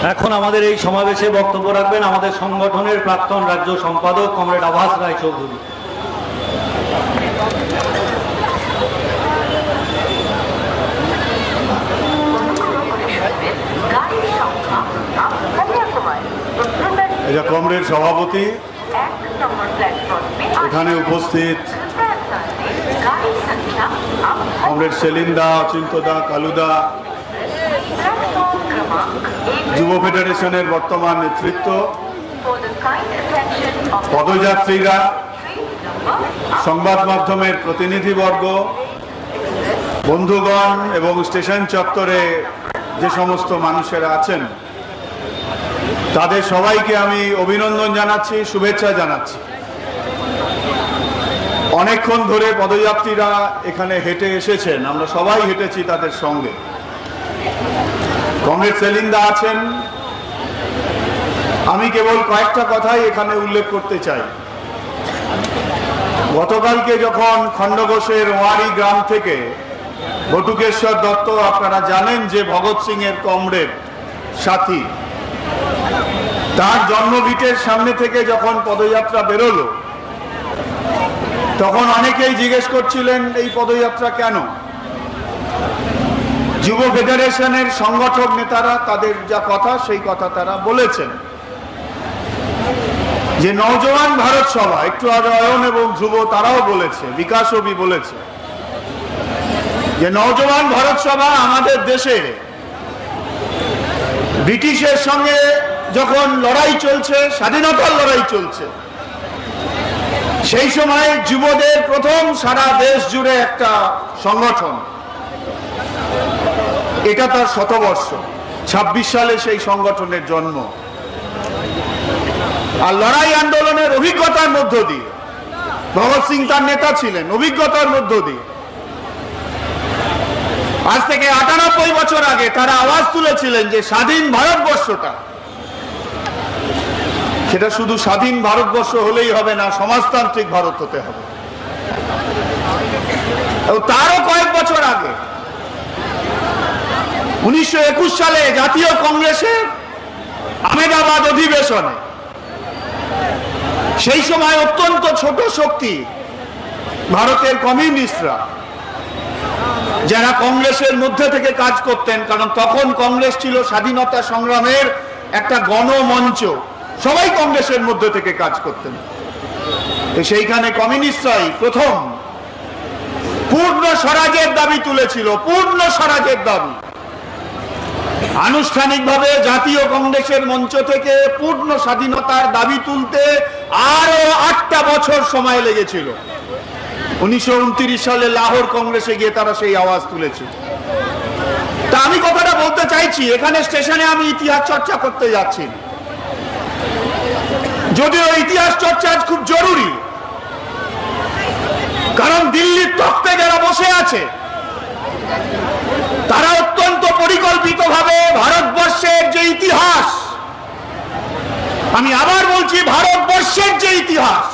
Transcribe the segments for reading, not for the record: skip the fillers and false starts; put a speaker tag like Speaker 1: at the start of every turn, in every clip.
Speaker 1: এখন আমাদের এই সমাবেশে বক্তব্য রাখবেন আমাদের সংগঠনের প্রাক্তন রাজ্য সম্পাদক কমরেড আভাস রায় চৌধুরী।
Speaker 2: কমরেড সভাপতি, এখানে উপস্থিত কমরেড সেলিন্দা, অচিন্তদা, কালুদা, যুব ফেডারেশনের বর্তমান নেতৃত্ব, পদযাত্রীরা, সংবাদ মাধ্যমের প্রতিনিধিবর্গ, বন্ধুগণ এবং স্টেশন চত্বরে যে সমস্ত মানুষেরা আছেন তাদের সবাইকে আমি অভিনন্দন জানাচ্ছি, শুভেচ্ছা জানাচ্ছি। অনেকক্ষণ ধরে পদযাত্রীরা এখানে হেঁটে এসেছেন, আমরা সবাই হেঁটেছি তাদের সঙ্গে। কমরেড সেলিন্দা আছেন। আমি কেবল কয়েকটা কথাই এখানে উল্লেখ করতে চাই। গতকালকে যখন খণ্ডঘোষের ওয়ারি গ্রাম থেকে বটুকেশ্বর দত্ত, আপনারা জানেন যে ভগৎ সিং এর কমরেড সাথী, তার জন্মভিটের সামনে থেকে যখন পদযাত্রা বেরোলো তখন অনেকেই জিজ্ঞেস করছিলেন এই পদযাত্রা কেন। যুব ফেডারেশনের সংগঠক নেতারা তাদের যা কথা সেই কথা তারা বলেছেন যে নওজওয়ান ভারত সভা, একটু আগে অয়ন এবং ধ্রুব তারাও বলেছে, বিকাশবি বলেছে যে নওজওয়ান ভারত সভা আমাদের দেশে ব্রিটিশের সঙ্গে যখন লড়াই চলছে, স্বাধীনতার লড়াই চলছে, সেই সময় যুবদের প্রথম সারা দেশ জুড়ে একটা সংগঠন, এটা তার শতবর্ষ। ২৬ সালে সেই সংগঠনের জন্ম। আর লড়াই আন্দোলনের অভিজ্ঞতার মধ্য দিয়ে, ভগৎ সিং তার নেতা ছিলেন, অভিজ্ঞতার মধ্য দিয়ে আজ থেকে ৯৮ বছর আগে তারা আওয়াজ তুলেছিলেন যে স্বাধীন ভারতবর্ষটা, সেটা শুধু স্বাধীন ভারতবর্ষ হলেই হবে না, সমাজতান্ত্রিক ভারত হতে হবে। তারও কয়েক বছর আগে ১৯২১ সালে জাতীয় কংগ্রেসের আহমেদাবাদ অধিবেশনে, সেই সময় অত্যন্ত ছোট শক্তি ভারতের কমিউনিস্টরা, যারা কংগ্রেসের মধ্যে থেকে কাজ করতেন, কারণ তখন কংগ্রেস ছিল স্বাধীনতা সংগ্রামের একটা গণমঞ্চ, সবাই কংগ্রেসের মধ্যে থেকে কাজ করতেন। সেইখানে কমিউনিস্টরাই প্রথম পূর্ণ স্বরাজের দাবি তুলেছিল, পূর্ণ স্বরাজের দাবি। আনুষ্ঠানিকভাবে জাতীয় কংগ্রেসের মঞ্চ থেকে পূর্ণ স্বাধীনতার দাবি তুলতে আরো ৮টা বছর সময় লেগেছিল। ১৯২৯ সালে লাহোর কংগ্রেসে গিয়ে তারা সেই আওয়াজ তুলেছিল। তা আমি কথাটা বলতে চাইছি, এখানে স্টেশনে আমি ইতিহাস চর্চা করতে যাচ্ছি, যদিও ইতিহাস চর্চা খুব জরুরি, কারণ দিল্লির তখ্তে যারা বসে আছে তারা অত্যন্ত পরিকল্পিতভাবে ভারতবর্ষের যে ইতিহাস, আমি আবার বলছি, ভারতবর্ষের যে ইতিহাস,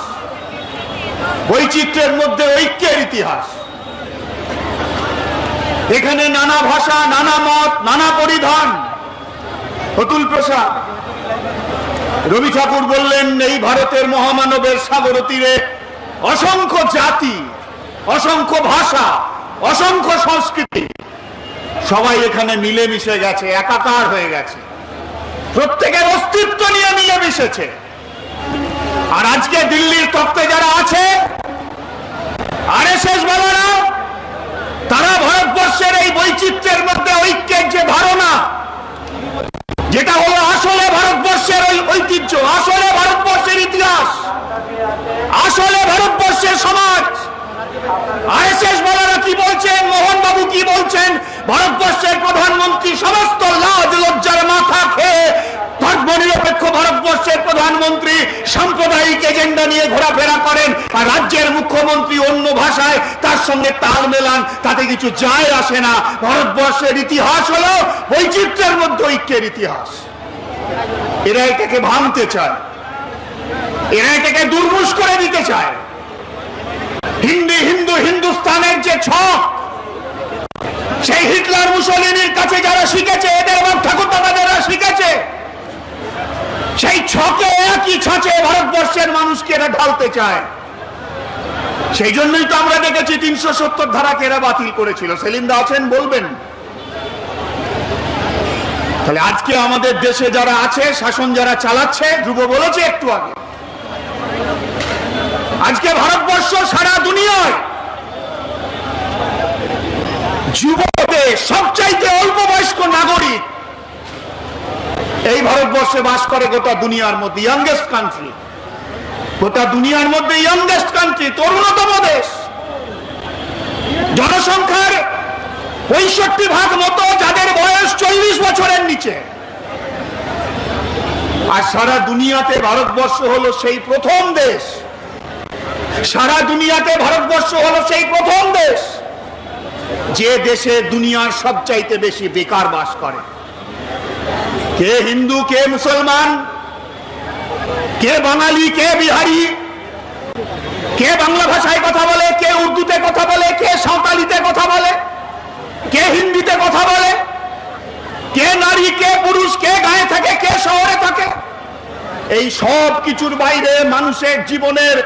Speaker 2: বৈচিত্র্যের মধ্যে ঐক্যের ইতিহাস, এখানে নানা ভাষা, নানা মত, নানা পরিধান। অতুল প্রসাদ, রবি ঠাকুর বললেন এই ভারতের মহামানবের সাগর তীরে অসংখ্য জাতি, অসংখ্য ভাষা, অসংখ্য সংস্কৃতি, সবাই এখানে মিলেমিশে গেছে, একাকার হয়ে গেছে, প্রত্যেকের অস্তিত্ব নিয়ে মিলেমিশেছে। আর আজকে দিল্লির তত্ত্বে যারা আছে, আরএসএস বালারা, তারা ভারতবর্ষের এই বৈচিত্র্যের মধ্যে ঐক্যের যে ধারণা, যেটা হলো আসলে ভারতবর্ষের ওই ঐতিহ্য, আসলে ভারতবর্ষের ইতিহাস, আসলে ভারতবর্ষের সমাজ। আরএসএস বালারা কি বলছেন, মোহনবাবু কি বলছেন, ভারতবর্ষের প্রধানমন্ত্রী সমস্ত লাজ লজ্জার মাথা খেয়ে ধর্মনিরপেক্ষ ভারতবর্ষের প্রধানমন্ত্রী সাম্প্রদায়িক এজেন্ডা নিয়ে ঘোরাফেরা করেন, আর রাজ্যের মুখ্যমন্ত্রী অন্য ভাষায় তার সঙ্গে তাল মেলান, তাতে কিছু যায় আসে না। ভারতবর্ষের ইতিহাস হলো বৈচিত্র্যের মধ্যে ঐক্যের ইতিহাস। এরা এটাকে ভাঙতে চায়, এরা এটাকে দুর্মুষ করে দিতে চায়। হিন্দুস্তানের যে ছক, সেই হিটলার মুসলিনের কাছে যারা শিখেছে, এদের ঠাকুর দাদা যারা শিখেছে, সেই ছকে একই ছাঁচে ভারতবর্ষের মানুষকে এরা ঢালতে চায়। সেই জন্যই তো আমরা দেখেছি 370 ধারাকে এরা বাতিল করেছিল। সেলিমদা আছেন, বলবেন। তাহলে আজকে আমাদের দেশে যারা আছে, শাসন যারা চালাচ্ছে, ধ্রুব বলেছে একটু আগে, আজকে ভারতবর্ষ সারা দুনিয়ায় যুবদের সবচাইতে অল্প বয়স্ক নাগরিক এই ভারতবর্ষে বাস করে গোটা দুনিয়ার মধ্যে, ইয়াংগেস্ট কান্ট্রি, গোটা দুনিয়ার মধ্যে ইয়াংগেস্ট কান্ট্রি, তরুণতম দেশ। জনসংখ্যার 65% মতো যাদের বয়স 40 বছরের নিচে। আর সারা দুনিয়াতে ভারতবর্ষ হলো সেই প্রথম দেশ, সারা দুনিয়াতে ভারতবর্ষ হলো সেই প্রথম দেশ যে দেশে দুনিয়ার সবচাইতে বেশি বেকার বাস করে। কে হিন্দু, কে মুসলমান, কে বাঙালি, কে বিহারি, কে বাংলা ভাষায় কথা বলে, কে উর্দুতে কথা বলে, কে সাঁওতালিতে কথা বলে, কে হিন্দিতে কথা বলে, কে নারী, কে পুরুষ, কে গায়ে থাকে, কে শহরে থাকে, এই সব কিছুর বাইরে মানুষের জীবনের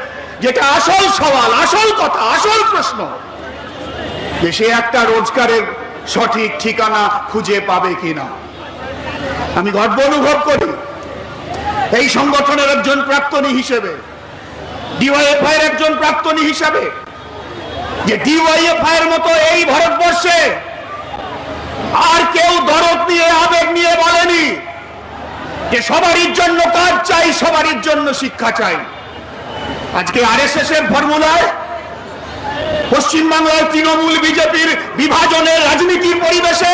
Speaker 2: যেটা আসল সওয়াল, আসল কথা, আসল প্রশ্ন, যে সে একটা রোজগারের সঠিক ঠিকানা খুঁজে পাবে কিনা। আমি গর্ব অনুভব করি এই সংগঠনের একজন প্রাক্তনী হিসেবে, ডিওয়াইএফআই এর একজন প্রাক্তনী হিসেবে, যে ডিওয়াইএফআই এর মতো এই ভারতবর্ষে আর কেউ দরদ নিয়ে, আবেগ নিয়ে বলেনি যে সবারই জন্য কাজ চাই, সবারই জন্য শিক্ষা চাই। আজকে আরএসএস এর ফর্মুলায় পশ্চিমবাংলার তৃণমূল বিজেপির বিভাজনের রাজনীতির পরিবেশে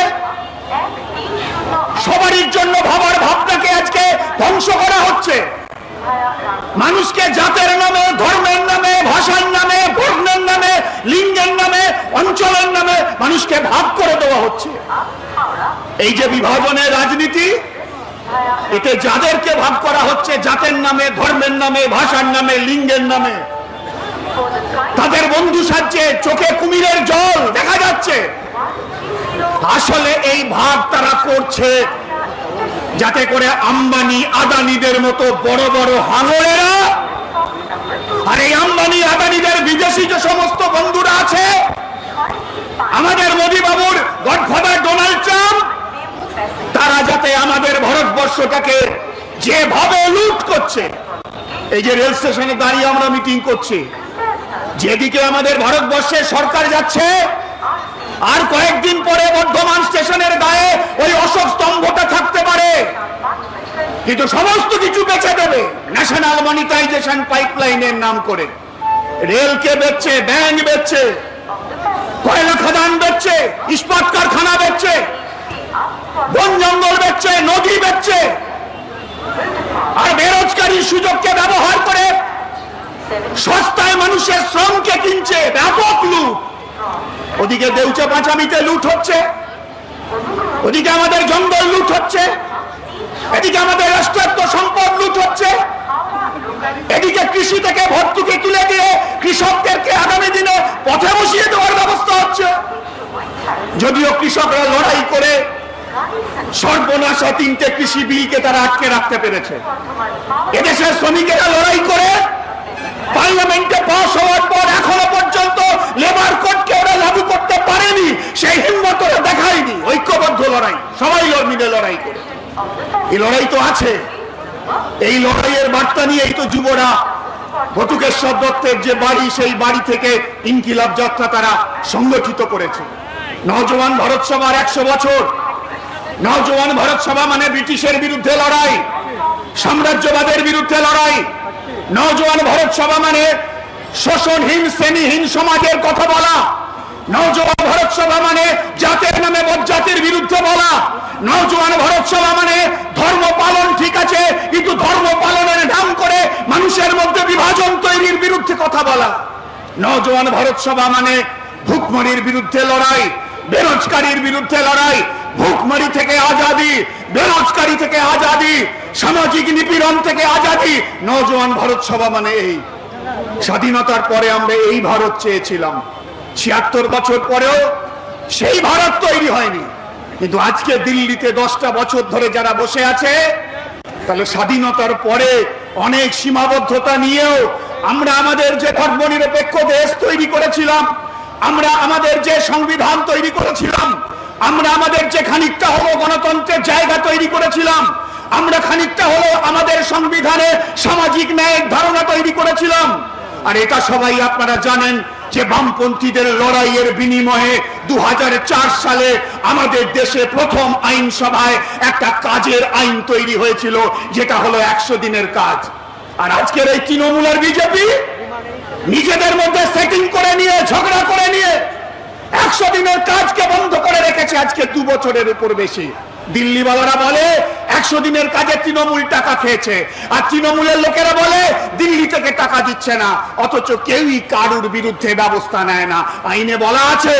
Speaker 2: সবারই জন্য ভাবার ভাবনাকে আজকে ধ্বংস করা হচ্ছে। মানুষকে জাতের নামে, ধর্মের নামে, ভাষার নামে, বর্ণের নামে, লিঙ্গের নামে, অঞ্চলের নামে মানুষকে ভাগ করে দেওয়া হচ্ছে। এই যে বিভাজনের রাজনীতি, এতে যাদেরকে ভাগ করা হচ্ছে জাতের নামে, ধর্মের নামে, ভাষার নামে, লিঙ্গের নামে, তাদের বন্ধু সাজছে, চোখে কুমিরের জল দেখা যাচ্ছে। আসলে এই ভাগ তারা করছে যাতে করে আম্বানি আদানিদের মতো বড় বড় হাঙরেরা, আর এই আম্বানি আদানিদের বিদেশি যে সমস্ত বন্ধুরা আছে, আমাদের মোদী বাবুর গডফাদার ডোনাল্ড ট্রাম্প, তারা যাতে আমাদের ভারতবর্ষটাকে যেভাবে লুট করছে। এই যে রেল স্টেশনে দাঁড়িয়ে আমরা মিটিং করছি, যেদিকে আমাদের ভারতবর্ষের সরকার যাচ্ছে, আর কয়েকদিন পরে বর্ধমান স্টেশনের গায়ে ওই অশোক স্তম্ভটা থাকতে পারে, কিন্তু সমস্ত কিছু বেচে দেবে ন্যাশনাল মনিটাইজেশন পাইপলাইনের নাম করে। রেলকে বেচছে, ব্যাংক বেচছে, কয়লা খাদান বেচছে, ইস্পাত কারখানা বেচছে, বন জঙ্গল বেচছে, নদী বেচছে, আর বেরোজগারির সুযোগকে ব্যবহার করে সস্তায় মানুষের শ্রমকে কিনছে। ব্যাপক লুট। ওদিকে দেউচা পাঁচামিতে লুট হচ্ছে, ওদিকে আমাদের জঙ্গল লুট হচ্ছে, এদিকে আমাদের রাষ্ট্রায়ত্ত সম্পদ লুট হচ্ছে, এদিকে কৃষি থেকে ভর্তুকি তুলে দিয়ে কৃষকদেরকে আগামী দিনে পথে বসিয়ে দেওয়ার ব্যবস্থা হচ্ছে। যদিও কৃষকরা লড়াই করে সর্বনাশা 3টে কৃষি বিলকে তারা আটকে রাখতে পেরেছে, এদেশের শ্রমিকেরা লড়াই করে পার্লামেন্টে পাস হওয়ার পর এখনো পর্যন্ত লেবার কোডকে ওরা লাগু করতে পারেনি। সেই হিম্মত ওরা দেখায়নি। ঐক্যবদ্ধ লড়াই, সবাই মিলে লড়াই করে। এই লড়াই তো আছে। এই লড়াইয়ের বার্তা নিয়েই তো যুবরা বটুকেশ্বর দত্তের যে বাড়ি, সেই বাড়ি থেকে ইনকিলাব যাত্রা তারা সংগঠিত করেছে। নওজোয়ান ভারত সভার 100 বছর। নওজোয়ান ভারত সভা মানে ব্রিটিশের বিরুদ্ধে লড়াই, সাম্রাজ্যবাদের বিরুদ্ধে লড়াই। নওজোয়ান ভারত সভা মানে শোষণহীন, শ্রেণীহীন সমাজের কথা বলা। নওজোয়ান ভারত সভা মানে জাতের নামে বজ্জাতির বিরুদ্ধে বলা। নওজোয়ান ভারত সভা মানে ধর্ম পালন ঠিক আছে, কিন্তু ধর্ম পালনের নাম করে মানুষের মধ্যে বিভাজন তৈরির বিরুদ্ধে কথা বলা। নওজোয়ান ভারত সভা মানে ভুকমারির বিরুদ্ধে লড়াই, বেরোজগারির বিরুদ্ধে লড়াই, ভুকমারি থেকে আজাদি, বেরোজগারি থেকে আজাদি, সামাজিক নিপীড়ন থেকে আজাদি। নওজোয়ান ভারত সভা মানে এই। স্বাধীনতার পরে আমরা এই ভারত চেয়েছিলাম, ৭৬ বছর পরেও সেই ভারত তৈরি হয়নি। কিন্তু আজকে দিল্লিতে 10টা বছর ধরে যারা বসে আছে, তাহলে স্বাধীনতার পরে অনেক সীমাবদ্ধতা নিয়েও আমরা আমাদের যে ধর্মনিরপেক্ষ দেশ তৈরি করেছিলাম, আমরা আমাদের যে সংবিধান তৈরি করেছিলাম, আমরা আমাদের যে খানিকটা হলো গণতন্ত্রের জায়গা তৈরি করেছিলাম, আমরা খানিকটা হলো আমাদের সংবিধানে সামাজিক ন্যায়ের ধারণা তৈরি করেছিলাম। আর এটা সবাই আপনারা জানেন যে বামপন্থীদের লড়াইয়ের বিনিময়ে 2004 সালে আমাদের দেশে প্রথম আইনসভায় একটা কাজের আইন তৈরি হয়েছিল, যেটা হলো 100 দিনের কাজ। আর আজকের এই তৃণমূল আর বিজেপি নিজেদের মধ্যে সেটিং করে নিয়ে, ঝগড়া করে নিয়ে 100 দিনের কাজকে বন্ধ করে রেখেছে আজকে 2 বছরের উপর বেশি। দিল্লিওয়ালারা বলে 100 দিনের কাজে তৃণমূল টাকা খেয়েছে, আর তৃণমূলের লোকেরা বলে দিল্লি থেকে টাকা দিচ্ছে না, অথচ কেউই কারুর বিরুদ্ধে ব্যবস্থা নেয় না। আইনে বলা আছে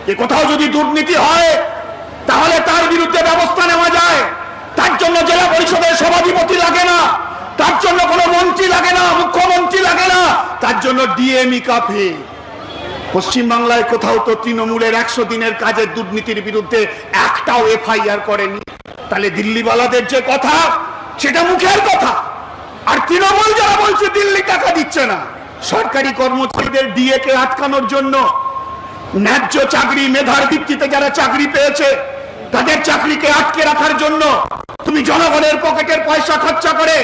Speaker 2: যে কোথাও যদি দুর্নীতি হয় তাহলে তার বিরুদ্ধে ব্যবস্থা নেওয়া যায়। তার জন্য জেলা পরিষদের সভাধিপতি লাগে না, তার জন্য কোনো মন্ত্রী লাগে না, মুখ্যমন্ত্রী লাগে না, তার জন্য ডিএমই কাফি। পশ্চিমবাংলায় কোথাও তো তৃণমূলের 100 দিনের কাজের দুর্নীতির বিরুদ্ধে একটাও এফআইআর করেনি। তাহলে দিল্লিওয়ালাদের যে কথা সেটা মুখের কথা, আর তৃণমূল যারা বলছে দিল্লি টাকা দিচ্ছে না, সরকারি কর্মচারীদের ডিএ কে আটকানোর জন্য, ন্যায্য চাকরি মেধার ভিত্তিতে যারা চাকরি পেয়েছে তাদের চাকরিকে আটকে রাখার জন্য তুমি জনগণের পকেটের পয়সা খরচা করে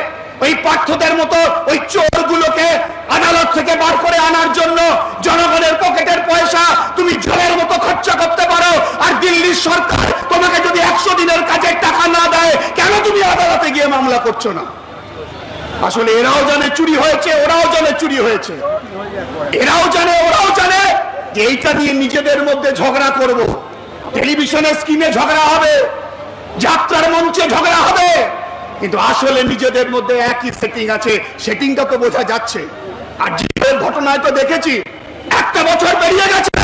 Speaker 2: ওই পার্থদের মতো ওই চোরগুলোকে আদালত থেকে বার করে আনার জন্য জনগণের পকেটের পয়সা তুমি জলের মতো খরচা করতে পারো। আর দিল্লির সরকার তোমাকে যদি 100 দিনের কাজের টাকা না দেয়, কেন তুমি আদালতে গিয়ে মামলা করছো না? আসলে এরাও জানে চুরি হয়েছে, ওরাও জানে চুরি হয়েছে, এরাও জানে ওরাও জানে যে এইটা নিয়ে নিজেদের মধ্যে ঝগড়া করব। টেলিভিশনের স্ক্রিনে ঝগড়া হবে, যাত্রার মঞ্চে ঝগড়া হবে, কিন্তু আসলে নিজেদের মধ্যে একই সেটিং আছে, সেটিংটা তো বোঝা যাচ্ছে। আর জীবের ঘটনায় তো দেখেছি 1 বছর পেরিয়ে গেছে,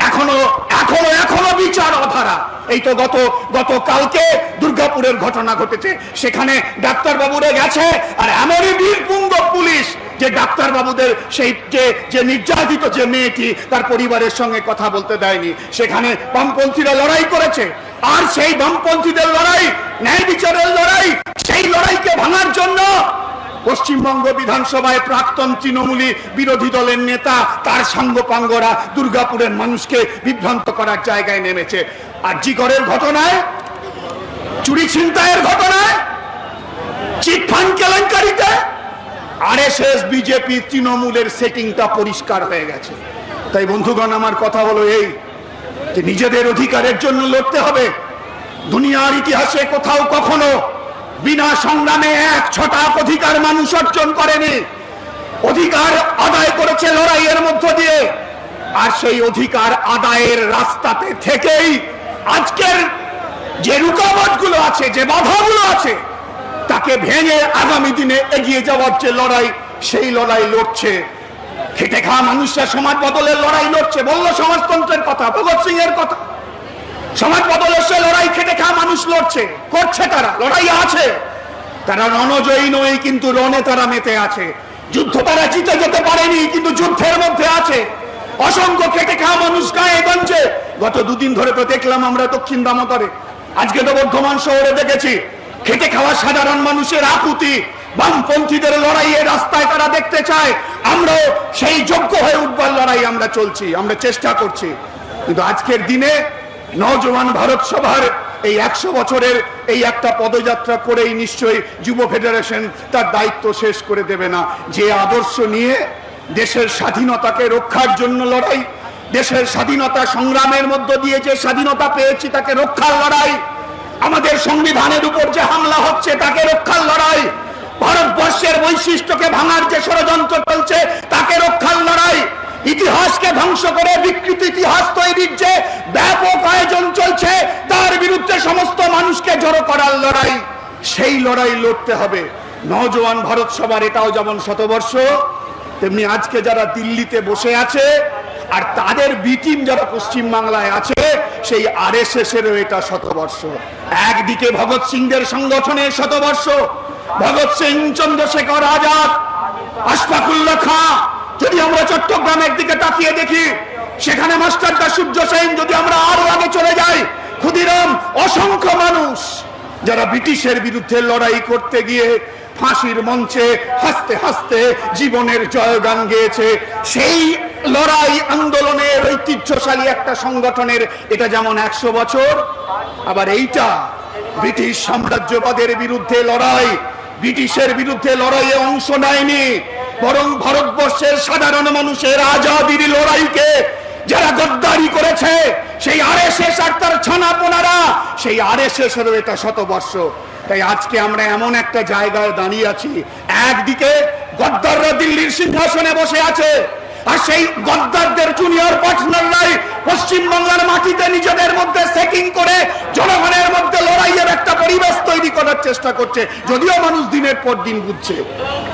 Speaker 2: এখনো এখনো এখনো বিচার অধারা। এই তো গতকালকে দুর্গাপুরের ঘটনা ঘটেছে, সেখানে ডাক্তার বাবুরা গেছে আর এমনই বীরপুঙ্গ পুলিশ যে ডাক্তার বাবুদের সেই যে নির্যাতিত যে মেয়েটি তার পরিবারের সঙ্গে কথা বলতে দেয়নি, সেখানে বামপন্থীরা লড়াই করেছে। আর সেই বামপন্থীদের লড়াই, ন্যায় বিচারের লড়াই, সেই লড়াইকে ভাঙার জন্য পশ্চিমবঙ্গ বিধানসভায় প্রাক্তন তৃণমূলী বিরোধী দলের নেতা তার সাঙ্গপাঙ্গরা দুর্গাপুরের মানুষকে বিভ্রান্ত করার জায়গায় নেমেছে। আর জিগরের ঘটনায়, চুরি ছিনতাইয়ের ঘটনায়, চিটফান্ড কেলেঙ্কারিতে আরএসএস বিজেপি তৃণমূলের সেটিংটা পরিষ্কার হয়ে গেছে। তাই বন্ধুগণ, আমার কথা হলো এই যে নিজেদের অধিকারের জন্য লড়তে হবে। দুনিয়ার ইতিহাসে কোথাও কখনো বিনা সংগ্রামে 1 ছটাক অধিকার মানুষ অর্জন করেনি, অধিকার আদায় করেছে লড়াইয়ের মধ্য দিয়ে। আর সেই অধিকার আদায়ের রাস্তাতে থেকেই আজকের যে রুকাবটগুলো আছে, যে বাধাগুলো আছে, তাকে ভেঙে আগামী দিনে এগিয়ে যাওয়ার যে লড়াই, সেই লড়াই লড়ছে খেটে খাওয়া মানুষরা। সমাজ বদলের লড়াই লড়ছে, বললো সমাজতন্ত্রের কথা, ভগৎ সিং এর কথা। সমাজ বদলের সে লড়াই খেটে খাওয়া মানুষ লড়ছে, করছে, তারা লড়াই আছে, তারা রণজয়ী নয় কিন্তু রণে তারা মেতে আছে। যুদ্ধ তারা জিতে যেতে পারেনি কিন্তু যুদ্ধের মধ্যে আছে। অসংখ্য খেটে খাওয়া মানুষ গায়ে গঞ্জে, গত 2 দিন ধরে তো দেখলাম আমরা দক্ষিণ দামোদরে, আজকে তো বর্ধমান শহরে দেখেছি খেটে খাওয়া সাধারণ মানুষের আকুতি। বামপন্থীদের লড়াইয়ে রাস্তায় তারা দেখতে চায়, আমরাও সেই যোগ্য হয়ে উঠবার লড়াই আমরা চলছি, আমরা চেষ্টা করছি। কিন্তু আজকের দিনে নওজওয়ান ভারত সভার এই 100 বছরের এই একটা পদযাত্রা করেই নিশ্চয়ই যুব ফেডারেশন তার দায়িত্ব শেষ করে দেবে না। যে আদর্শ নিয়ে দেশের স্বাধীনতাকে রক্ষার জন্য লড়াই, দেশের স্বাধীনতা সংগ্রামের মধ্য দিয়ে যে স্বাধীনতা পেয়েছি তাকে রক্ষার লড়াই, আমাদের সংবিধানের উপর যে হামলা হচ্ছে তাকে রক্ষার লড়াই, ভারতবর্ষের বৈশিষ্ট্যকে ভাঙার যে ষড়যন্ত্র চলছে তাকে রক্ষার লড়াই, ইতিহাসকে ধ্বংস করে বিকৃত ইতিহাস তৈরির যে ব্যাপক আয়োজন চলছে তার বিরুদ্ধে সমস্ত মানুষকে জড়ো করার লড়াই, সেই লড়াই লড়তে হবে। নওজওয়ান ভারত সভার এটাও যেমন শতবর্ষ, তেমনি আজকে যারা দিল্লিতে বসে আছে আর তাদের বি টিম যারা পশ্চিম বাংলায় আছে, সেই আরএসএস এরও এটা শতবর্ষ। একদিকে ভগৎ সিংদের সংগঠনের শতবর্ষ, ভগৎ সিং, চন্দ্রশেখর আজাদ, আশফাকুল্লাহ খাঁ। যদি আমরা চট্টগ্রামের দিকে তাকিয়ে দেখি, সেখানে মাস্টারদা সূর্য সেন, যদি আমরা আরো আগে চলে যাই, ক্ষুদিরাম, অসংখ্য মানুষ যারা ব্রিটিশের বিরুদ্ধে লড়াই করতে গিয়ে ফাঁসির মঞ্চে হাসতে হাসতে জীবনের জয়গান গেয়েছে, সেই লড়াই আন্দোলনের ঐতিহ্যশালী একটা সংগঠনের এটা যেমন 100 বছর, আবার এইটা ব্রিটিশ সাম্রাজ্যবাদের বিরুদ্ধে লড়াই, ব্রিটিশের বিরুদ্ধে লড়াইয়ে অংশ নেয়নি, বরং ভারতবর্ষের সাধারণ মানুষের আজাদির লড়াইকে যারা গদ্দারি করেছে, সেই আরএসএস আর তার ছানাপোনারা, সেই আরএসএস এর এটা শতবর্ষ। তাই আজকে আমরা এমন একটা জায়গায় দাঁড়িয়ে আছি, একদিকে গদ্দাররা দিল্লির সিংহাসনে বসে আছে, আর সেই গদ্দারদের জুনিয়র পার্টনাররাই পশ্চিমবাংলার মাটিতে নিজেদের মধ্যে সেকিং করে জনগণের মধ্যে লড়াইয়ের একটা পরিবেশ তৈরি করার চেষ্টা করছে, যদিও মানুষ দিনের পর দিন বুঝছে।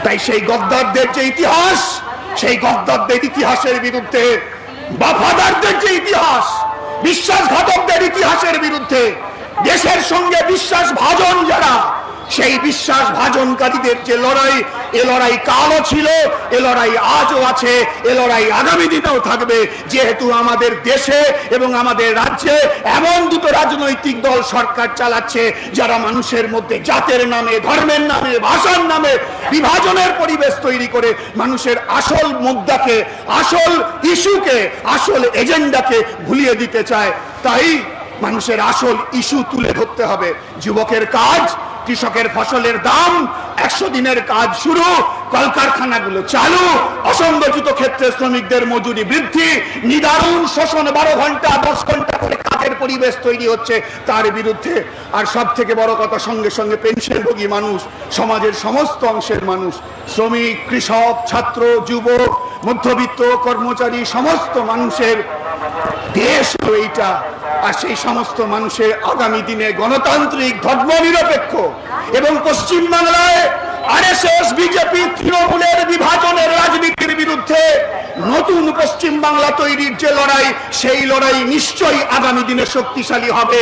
Speaker 2: তাই সেই গদ্দারদের যে ইতিহাস, সেই গদ্দারদের ইতিহাসের বিরুদ্ধে, বাফাদারদের যে ইতিহাস, বিশ্বাসঘাতকদের ইতিহাসের বিরুদ্ধে, দেশের সঙ্গে বিশ্বাসভাজন যারা, সেই বিশ্বাসভাজনকারীদের যে লড়াই, এ লড়াই কালও ছিল, এ লড়াই আজও আছে, এ লড়াই আগামী দিনেও থাকবে। যেহেতু আমাদের দেশে এবং আমাদের রাজ্যে এমন দুটো রাজনৈতিক দল সরকার চালাচ্ছে যারা মানুষের মধ্যে জাতের নামে, ধর্মের নামে, ভাষার নামে বিভাজনের পরিবেশ তৈরি করে মানুষের আসল মুদ্রাকে, আসল ইস্যুকে, আসল এজেন্ডাকে ভুলিয়ে দিতে চায়। তাই মানুষের আসল ইস্যু তুলে ধরতে হবে। যুবকের কাজ, কৃষকের ফসলের দাম, 100 দিনের কাজ শুরু, কলকারখানাগুলো চালু, অসংগঠিত ক্ষেত্রে শ্রমিকদের মজুরি বৃদ্ধি, নিদারুণ শোষণ, 12 ঘন্টা 10 ঘন্টা করে কাজের পরিবেশ তৈরি হচ্ছে, তার বিরুদ্ধে। আর সব থেকে বড় কথা, সঙ্গে সঙ্গে পেনশনভোগী মানুষ, সমাজের সমস্ত অংশের মানুষ, শ্রমিক, কৃষক, ছাত্র, যুবক, মধ্যবিত্ত, কর্মচারী, সমস্ত মানুষের দেশ এইটা। আর সেই সমস্ত মানুষের আগামী দিনে গণতান্ত্রিক, ধর্মনিরপেক্ষ এবং পশ্চিমবাংলায় আরএসএস, বিজেপি, তৃণমূলের বিভাজনের রাজনীতির বিরুদ্ধে নতুন পশ্চিমবাংলা তৈরির যে লড়াই, সেই লড়াই নিশ্চয়ই আগামী দিনে শক্তিশালী হবে।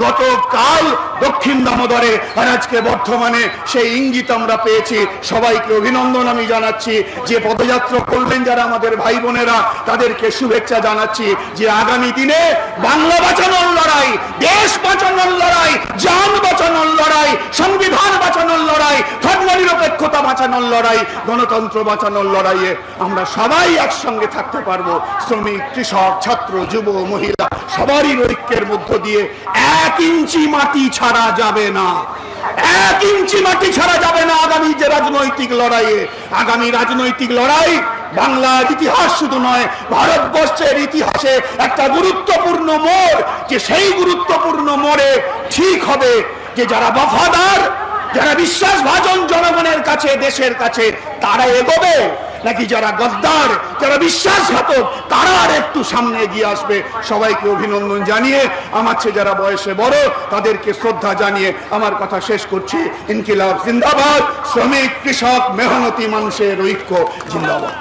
Speaker 2: গতকাল দক্ষিণ দামোদরে আর আজকে বর্ধমানে সেই ইঙ্গিত আমরা পেয়েছি। সবাইকে অভিনন্দন আমি জানাচ্ছি, যে পদযাত্রা করবেন যারা আমাদের ভাই বোনেরা, তাদেরকে শুভেচ্ছা জানাচ্ছি, যে আগামী দিনে বাংলা বাঁচানোর লড়াই, দেশ বাঁচানোর লড়াই, জান বাঁচানোর লড়াই, সংবিধান বাঁচানোর লড়াই, ধর্মনিরপেক্ষতা বাঁচানোর লড়াই, গণতন্ত্র বাঁচানোর লড়াইয়ে আমরা সবাই একসঙ্গে থাকতে পারবো। শ্রমিক, কৃষক, ছাত্র, যুব, মহিলা সবারই ঐক্যের মধ্য দিয়ে 1 ইঞ্চি মাটি ছাড়া যাবে না, 1 ইঞ্চি মাটি ছাড়া যাবে না আগামী যে রাজনৈতিক লড়াইয়ে। আগামী রাজনৈতিক লড়াই বাংলার ইতিহাস শুধু নয়, ভারতবর্ষের ইতিহাসে একটা গুরুত্বপূর্ণ মোড়, যে সেই গুরুত্বপূর্ণ মোড়ে ঠিক হবে যে যারা বফাদার, যারা বিশ্বাসভাজন জনগণের কাছে, দেশের কাছে, তারা এগোবে, নাকি যারা গদ্দার, যারা বিশ্বাসঘাতক, তারা আর একটু সামনে এগিয়ে আসবে। সবাইকে অভিনন্দন জানিয়ে, আমার চেয়ে যারা বয়সে বড় তাদেরকে শ্রদ্ধা জানিয়ে আমার কথা শেষ করছি। ইনকিলাব জিন্দাবাদ, শ্রমিক, কৃষক, মেহনতি মানুষের ঐক্য জিন্দাবাদ।